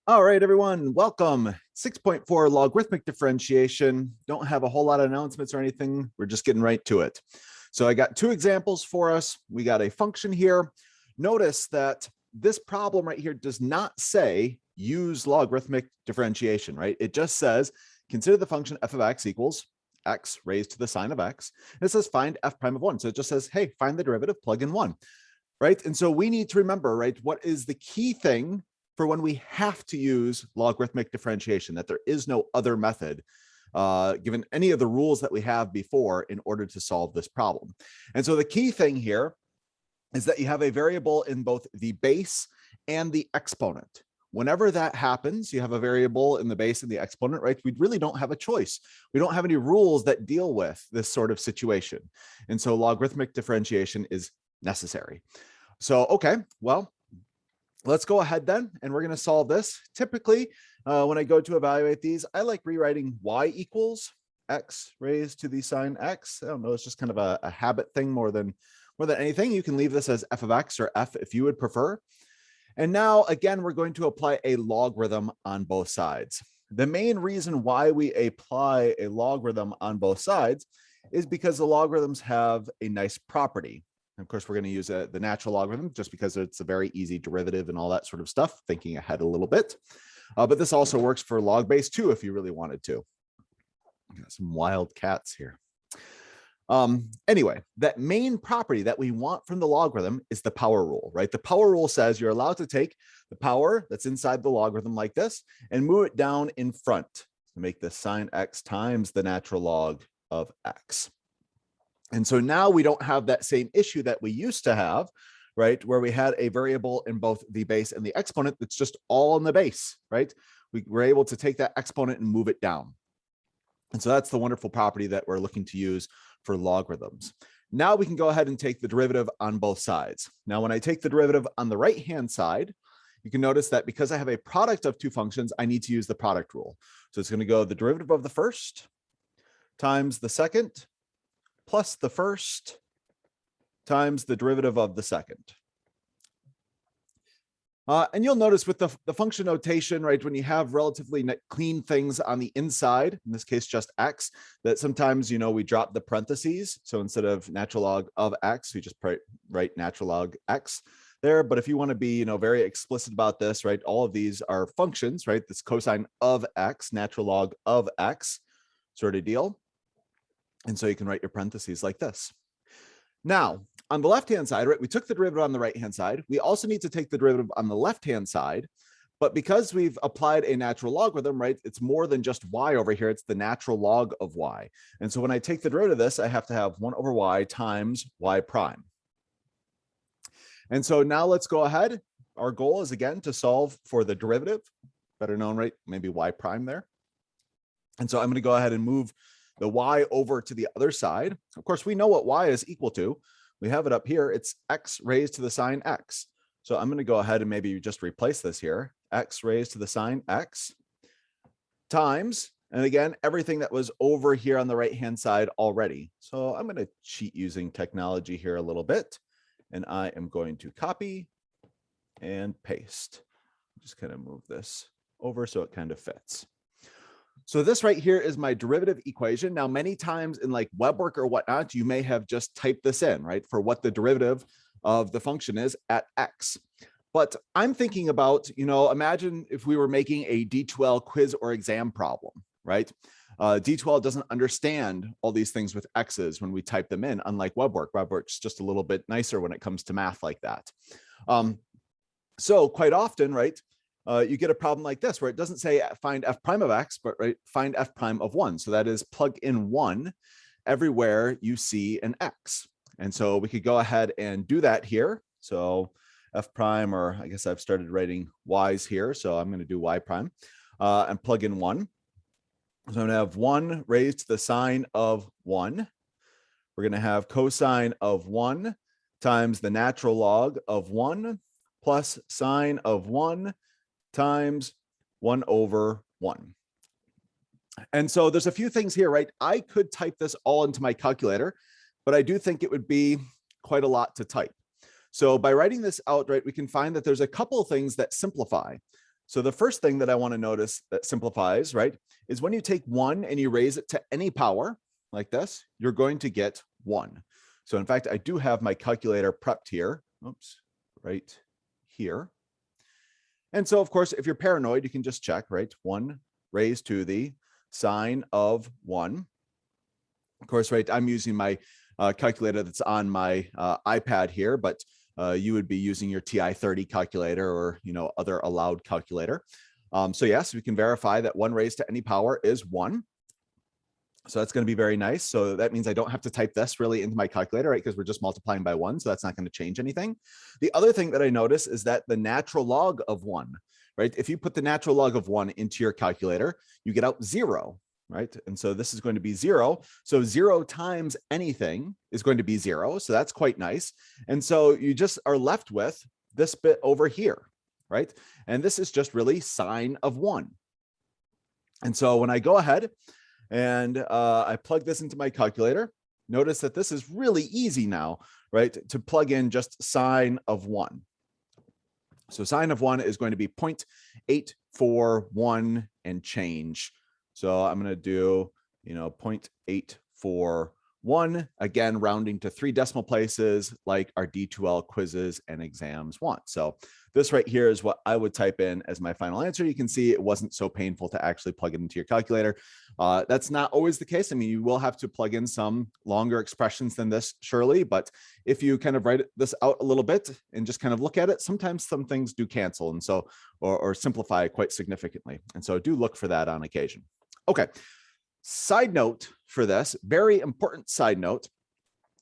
All right, everyone, welcome. 6.4 logarithmic differentiation. Don't have a whole lot of announcements or anything. We're just getting right to it. So I got two examples for us. We got a function here. Notice that this problem right here does not say use logarithmic differentiation, right? It just says consider the function f of x equals x raised to the sine of x. And it says find f prime of 1. So it just says, hey, find the derivative, plug in 1, right? And so we need to remember, right, what is the key thing for when we have to use logarithmic differentiation, that there is no other method given any of the rules that we have before in order to solve this problem. And so the key thing here is that you have a variable in both the base and the exponent. Whenever that happens, you have a variable in the base and the exponent, right? We really don't have a choice. We don't have any rules that deal with this sort of situation. And so logarithmic differentiation is necessary. So, okay, well, let's go ahead then, and we're going to solve this. Typically, when I go to evaluate these, I like rewriting y equals x raised to the sine x. I don't know, it's just kind of a habit thing more than anything. You can leave this as f of x or f if you would prefer. And now, again, we're going to apply a logarithm on both sides. The main reason why we apply a logarithm on both sides is because the logarithms have a nice property. Of course, we're going to use the natural logarithm just because it's a very easy derivative and all that sort of stuff, thinking ahead a little bit. But this also works for log base too, if you really wanted to. Got some wild cats here. Anyway, that main property that we want from the logarithm is the power rule, right? The power rule says you're allowed to take the power that's inside the logarithm like this and move it down in front to make the sine x times the natural log of x. And so now we don't have that same issue that we used to have, right? Where we had a variable in both the base and the exponent that's just all in the base, right? We were able to take that exponent and move it down. And so that's the wonderful property that we're looking to use for logarithms. Now we can go ahead and take the derivative on both sides. Now, when I take the derivative on the right-hand side, you can notice that because I have a product of two functions, I need to use the product rule. So it's going to go the derivative of the first times the second plus the first times the derivative of the second. And you'll notice with the function notation, right, when you have relatively clean things on the inside, in this case, just x, that sometimes, we drop the parentheses. So instead of natural log of x, we just write natural log x there. But if you want to be, very explicit about this, right, all of these are functions, right? This cosine of x, natural log of x sort of deal. And so you can write your parentheses like this. Now, on the left-hand side, right, we took the derivative on the right-hand side. We also need to take the derivative on the left-hand side. But because we've applied a natural logarithm, right, it's more than just y over here. It's the natural log of y. And so when I take the derivative of this, I have to have 1 over y times y prime. And so now let's go ahead. Our goal is, again, to solve for the derivative, better known, right, maybe y prime there. And so I'm going to go ahead and move the y over to the other side. Of course, we know what y is equal to. We have it up here. It's x raised to the sine x. So I'm going to go ahead and maybe just replace this here. X raised to the sine x times, and again, everything that was over here on the right-hand side already. So I'm going to cheat using technology here a little bit, and I am going to copy and paste. Just kind of move this over so it kind of fits. So this right here is my derivative equation. Now, many times in like web work or whatnot, you may have just typed this in, right, for what the derivative of the function is at x. But I'm thinking about, imagine if we were making a D2L quiz or exam problem, right? D2L doesn't understand all these things with x's when we type them in, unlike web work. Web work's just a little bit nicer when it comes to math like that. So quite often, right, you get a problem like this where it doesn't say find f prime of x, but right, find f prime of 1. So that is plug in 1 everywhere you see an x. And so we could go ahead and do that here. So f prime, or I guess I've started writing y's here. So I'm going to do y prime and plug in 1. So I'm going to have 1 raised to the sine of 1. We're going to have cosine of 1 times the natural log of 1 plus sine of 1 times 1 over 1. And so there's a few things here, right? I could type this all into my calculator, but I do think it would be quite a lot to type. So by writing this out, right, we can find that there's a couple of things that simplify. So the first thing that I want to notice that simplifies, right, is when you take 1 and you raise it to any power like this, you're going to get 1. So in fact, I do have my calculator prepped here. Oops, right here. And so, of course, if you're paranoid, you can just check, right? 1 raised to the sine of 1. Of course, right, I'm using my calculator that's on my iPad here, but you would be using your TI-30 calculator or, other allowed calculator. So yes, we can verify that 1 raised to any power is 1. So that's going to be very nice. So that means I don't have to type this really into my calculator, right? Because we're just multiplying by 1. So that's not going to change anything. The other thing that I notice is that the natural log of 1, right? If you put the natural log of 1 into your calculator, you get out 0, right? And so this is going to be 0. So 0 times anything is going to be 0. So that's quite nice. And so you just are left with this bit over here, right? And this is just really sine of 1. And so when I go ahead and I plug this into my calculator, notice that this is really easy now, right? To plug in just sine of 1. So sine of 1 is going to be 0.841 and change. So I'm going to do, 0.841, again, rounding to 3 decimal places like our D2L quizzes and exams want. So this right here is what I would type in as my final answer. You can see it wasn't so painful to actually plug it into your calculator. That's not always the case. I mean, you will have to plug in some longer expressions than this, surely. But if you kind of write this out a little bit and just kind of look at it, sometimes some things do cancel and so or simplify quite significantly. And so do look for that on occasion. Okay. Side note for this, very important side note.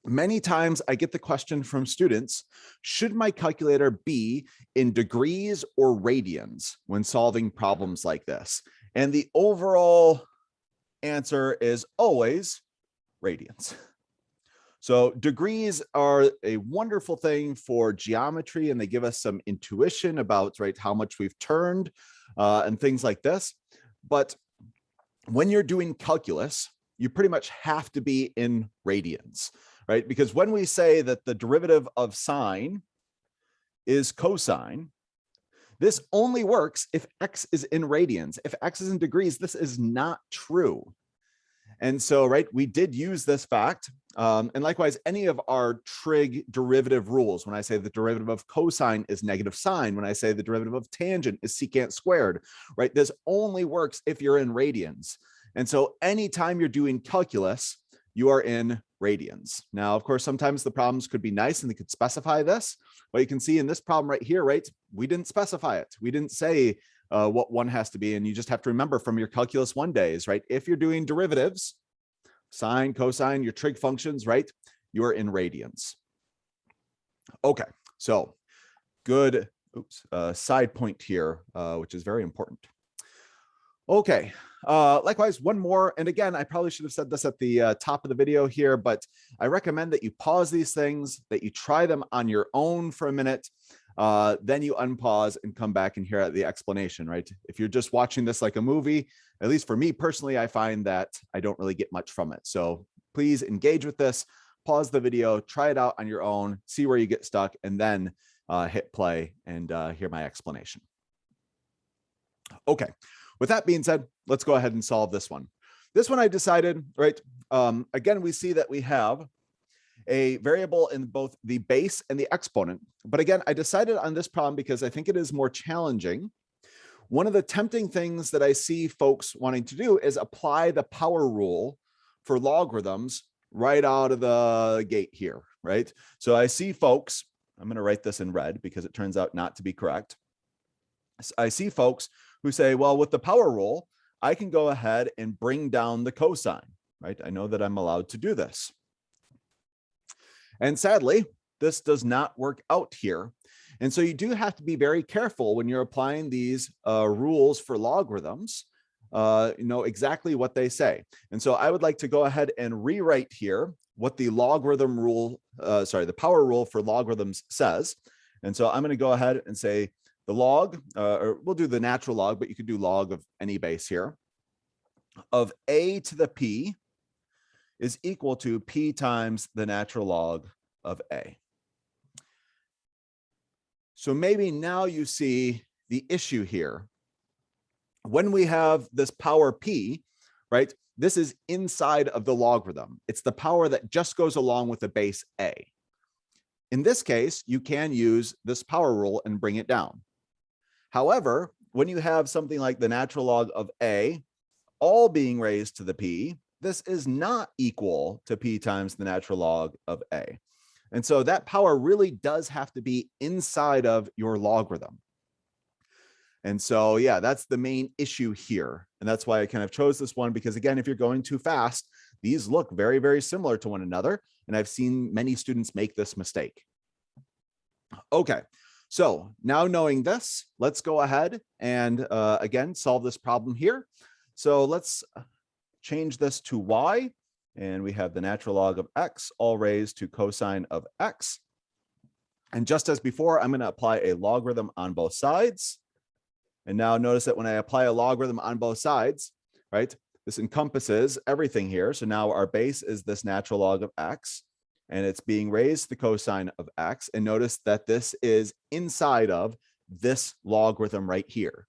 Many times I get the question from students, should my calculator be in degrees or radians when solving problems like this? And the overall answer is always radians. So degrees are a wonderful thing for geometry, and they give us some intuition about, right, how much we've turned and things like this. But when you're doing calculus, you pretty much have to be in radians, right? Because when we say that the derivative of sine is cosine, this only works if x is in radians. If x is in degrees, this is not true. And so, right, we did use this fact. And likewise, any of our trig derivative rules, when I say the derivative of cosine is negative sine, when I say the derivative of tangent is secant squared, right, this only works if you're in radians. And so anytime you're doing calculus, you are in radians. Now, of course, sometimes the problems could be nice and they could specify this. But you can see in this problem right here, right, we didn't specify it. We didn't say what 1 has to be. And you just have to remember from your calculus 1 days, right? If you're doing derivatives, sine, cosine, your trig functions, right, you are in radians. Okay, so good side point here, which is very important. Okay, likewise, one more. And again, I probably should have said this at the top of the video here, but I recommend that you pause these things, that you try them on your own for a minute. Then you unpause and come back and hear the explanation, right? If you're just watching this like a movie, at least for me personally, I find that I don't really get much from it. So please engage with this, pause the video, try it out on your own, see where you get stuck, and then hit play and hear my explanation. Okay, with that being said, let's go ahead and solve this one. This one I decided, right? Again, we see that we have a variable in both the base and the exponent. But again, I decided on this problem because I think it is more challenging. One of the tempting things that I see folks wanting to do is apply the power rule for logarithms right out of the gate here, right? So I see folks, I'm going to write this in red because it turns out not to be correct. I see folks who say, well, with the power rule, I can go ahead and bring down the cosine, right? I know that I'm allowed to do this. And sadly, this does not work out here. And so you do have to be very careful when you're applying these rules for logarithms, know exactly what they say. And so I would like to go ahead and rewrite here what the logarithm rule, the power rule for logarithms says. And so I'm going to go ahead and say the log, or we'll do the natural log, but you could do log of any base here, of a to the p is equal to p times the natural log of a. So maybe now you see the issue here, when we have this power p, right, this is inside of the logarithm. It's the power that just goes along with the base a. In this case, you can use this power rule and bring it down. However, when you have something like the natural log of a all being raised to the p, this is not equal to p times the natural log of a. And so that power really does have to be inside of your logarithm. And so, yeah, that's the main issue here. And that's why I kind of chose this one, because again, if you're going too fast, these look very, very similar to one another. And I've seen many students make this mistake. Okay, so now knowing this, let's go ahead and again, solve this problem here. So let's change this to y, and we have the natural log of x all raised to cosine of x. And just as before, I'm going to apply a logarithm on both sides. And now notice that when I apply a logarithm on both sides, right, this encompasses everything here. So now our base is this natural log of x, and it's being raised to the cosine of x. And notice that this is inside of this logarithm right here.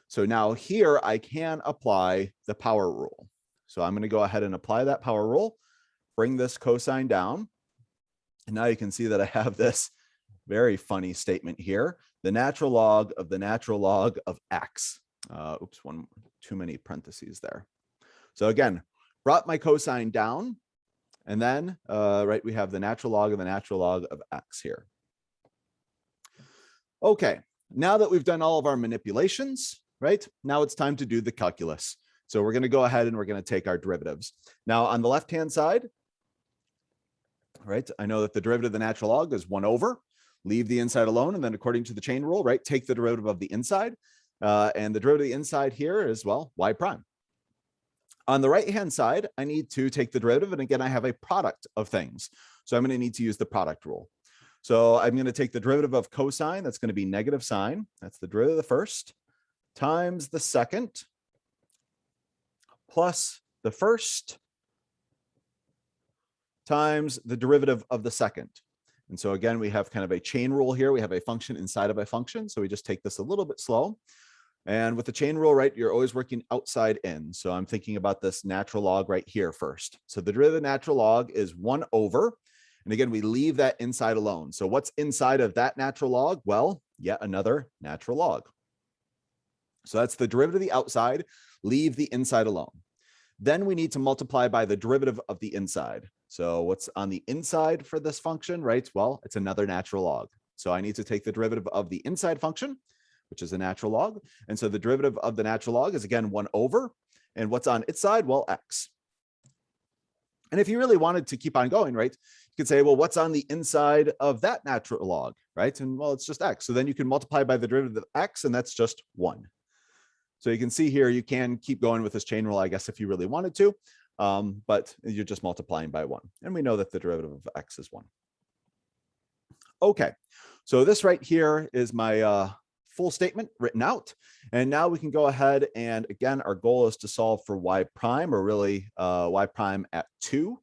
So now here I can apply the power rule. So I'm going to go ahead and apply that power rule, bring this cosine down. And now you can see that I have this very funny statement here. The natural log of the natural log of x. Oops, one too many parentheses there. So again, brought my cosine down, and then right, we have the natural log of the natural log of x here. Okay, now that we've done all of our manipulations, right, now it's time to do the calculus. So we're going to go ahead and we're going to take our derivatives. Now on the left-hand side, right, I know that the derivative of the natural log is 1 over. Leave the inside alone, and then according to the chain rule, right, take the derivative of the inside. And the derivative of the inside here is, well, y prime. On the right-hand side, I need to take the derivative, and again, I have a product of things. So I'm going to need to use the product rule. So I'm going to take the derivative of cosine, that's going to be negative sine, that's the derivative of the first, times the second, plus the first, times the derivative of the second. And so again, we have kind of a chain rule here. We have a function inside of a function. So we just take this a little bit slow. And with the chain rule, right, you're always working outside in. So I'm thinking about this natural log right here first. So the derivative of the natural log is 1 over. And again, we leave that inside alone. So what's inside of that natural log? Well, yet another natural log. So that's the derivative of the outside. Leave the inside alone. Then we need to multiply by the derivative of the inside. So what's on the inside for this function, right? Well, it's another natural log. So I need to take the derivative of the inside function, which is a natural log. And so the derivative of the natural log is again 1 over. And what's on its side? Well, x. And if you really wanted to keep on going, right, you could say, well, what's on the inside of that natural log, right? And well, it's just x. So then you can multiply by the derivative of x, and that's just 1. So you can see here, you can keep going with this chain rule, I guess, if you really wanted to, but you're just multiplying by 1. And we know that the derivative of x is 1. Okay, so this right here is my full statement written out. And now we can go ahead and again, our goal is to solve for y prime, or really y prime at 2.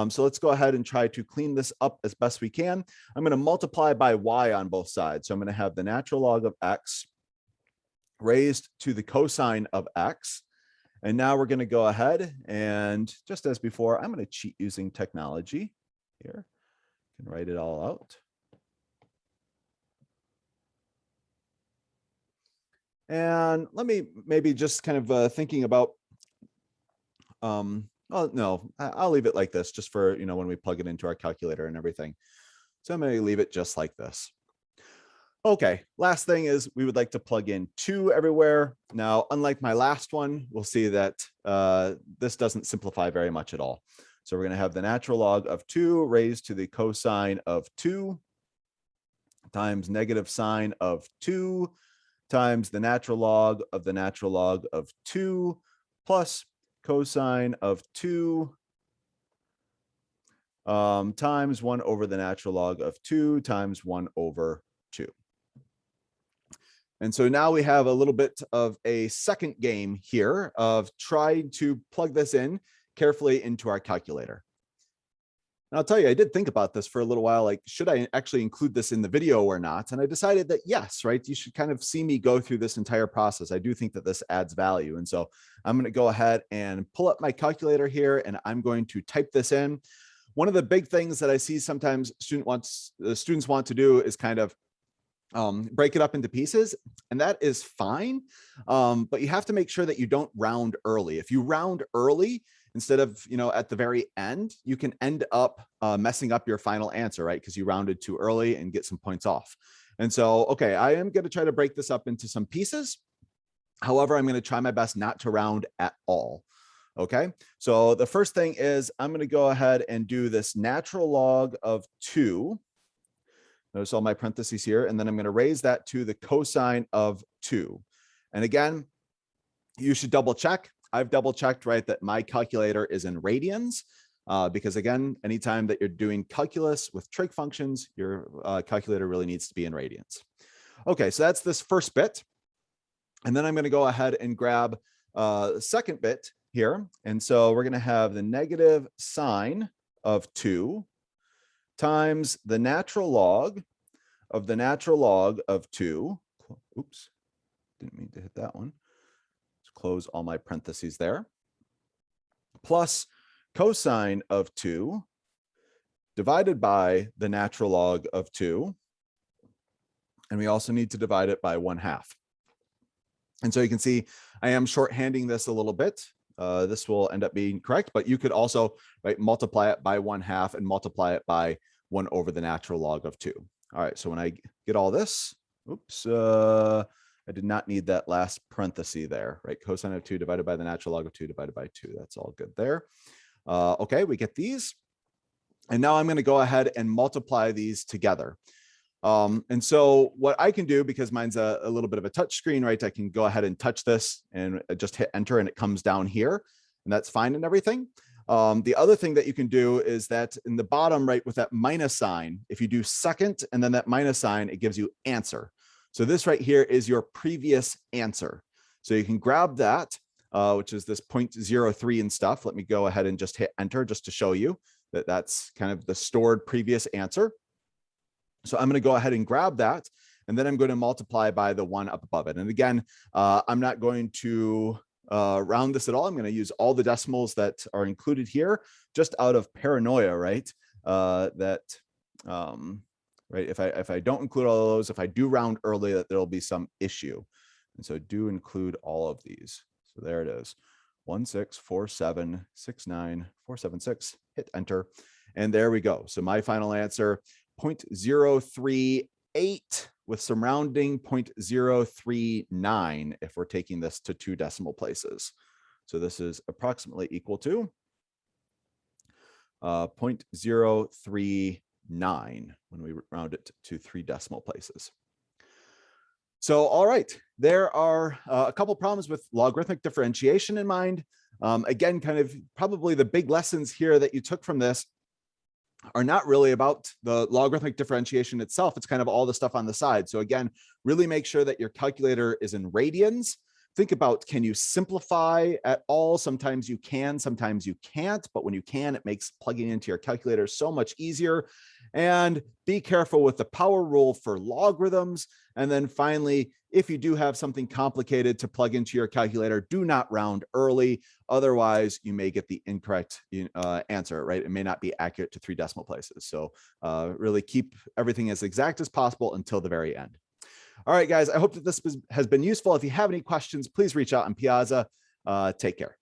So let's go ahead and try to clean this up as best we can. I'm going to multiply by y on both sides. So I'm going to have the natural log of x raised to the cosine of x. And now we're going to go ahead and, just as before, I'm going to cheat using technology here. I can write it all out. And let me maybe just kind of thinking about, well, no, I'll leave it like this just for, when we plug it into our calculator and everything. So I'm going to leave it just like this. Okay, last thing is we would like to plug in 2 everywhere. Now, unlike my last one, we'll see that this doesn't simplify very much at all. So we're going to have the natural log of 2 raised to the cosine of 2 times negative sine of 2 times the natural log of the natural log of 2 plus cosine of 2 times 1 over the natural log of 2 times 1 over 2. And so now we have a little bit of a second game here of trying to plug this in carefully into our calculator. And I'll tell you, I did think about this for a little while, like, should I actually include this in the video or not? And I decided that yes, right? You should kind of see me go through this entire process. I do think that this adds value. And so I'm going to go ahead and pull up my calculator here, and I'm going to type this in. One of the big things that I see sometimes students want to do is kind of break it up into pieces, and that is fine. But you have to make sure that you don't round early. If you round early, instead of, at the very end, you can end up messing up your final answer, right? Because you rounded too early and get some points off. And so, okay, I am going to try to break this up into some pieces. However, I'm going to try my best not to round at all. Okay, so the first thing is I'm going to go ahead and do this natural log of 2. Notice all my parentheses here, and then I'm going to raise that to the cosine of 2. And again, you should double check. I've double checked, right, that my calculator is in radians, because again, anytime that you're doing calculus with trig functions, your calculator really needs to be in radians. Okay, so that's this first bit. And then I'm going to go ahead and grab the second bit here. And so we're going to have the negative sine of 2 times the natural log of the natural log of 2. Oops, didn't mean to hit that one. Close all my parentheses there, plus cosine of 2 divided by the natural log of 2. And we also need to divide it by 1/2. And so you can see I am shorthanding this a little bit. This will end up being correct, but you could also, right, multiply it by 1/2 and multiply it by 1 over the natural log of 2. All right, so when I get all this, oops, I did not need that last parenthesis there, right? Cosine of 2 divided by the natural log of 2 divided by 2. That's all good there. Okay, we get these. And now I'm going to go ahead and multiply these together. And so what I can do, because mine's a little bit of a touch screen, right? I can go ahead and touch this and just hit enter, and it comes down here, and that's fine and everything. The other thing that you can do is that in the bottom, right, with that minus sign, if you do second and then that minus sign, it gives you answer. So this right here is your previous answer. So you can grab that, which is this 0.03 and stuff. Let me go ahead and just hit enter just to show you that that's kind of the stored previous answer. So I'm going to go ahead and grab that, and then I'm going to multiply by the 1 up above it. And again, I'm not going to round this at all. I'm going to use all the decimals that are included here, just out of paranoia, right? Right, if I don't include all of those, if I do round early, that there'll be some issue. And so do include all of these. So there it is, 164769476. Hit enter, and there we go. So my final answer, 0.038 with some rounding, 0.039 if we're taking this to 2 decimal places. So this is approximately equal to 0.039 when we round it to 3 decimal places. So, all right, there are a couple problems with logarithmic differentiation in mind. Again, kind of probably the big lessons here that you took from this are not really about the logarithmic differentiation itself. It's kind of all the stuff on the side. So again, really make sure that your calculator is in radians. Think about, can you simplify at all? Sometimes you can, sometimes you can't, but when you can, it makes plugging into your calculator so much easier. And be careful with the power rule for logarithms. And then finally, if you do have something complicated to plug into your calculator, do not round early. Otherwise, you may get the incorrect answer, right? It may not be accurate to 3 decimal places. So really keep everything as exact as possible until the very end. All right, guys, I hope that this has been useful. If you have any questions, please reach out on Piazza. Take care.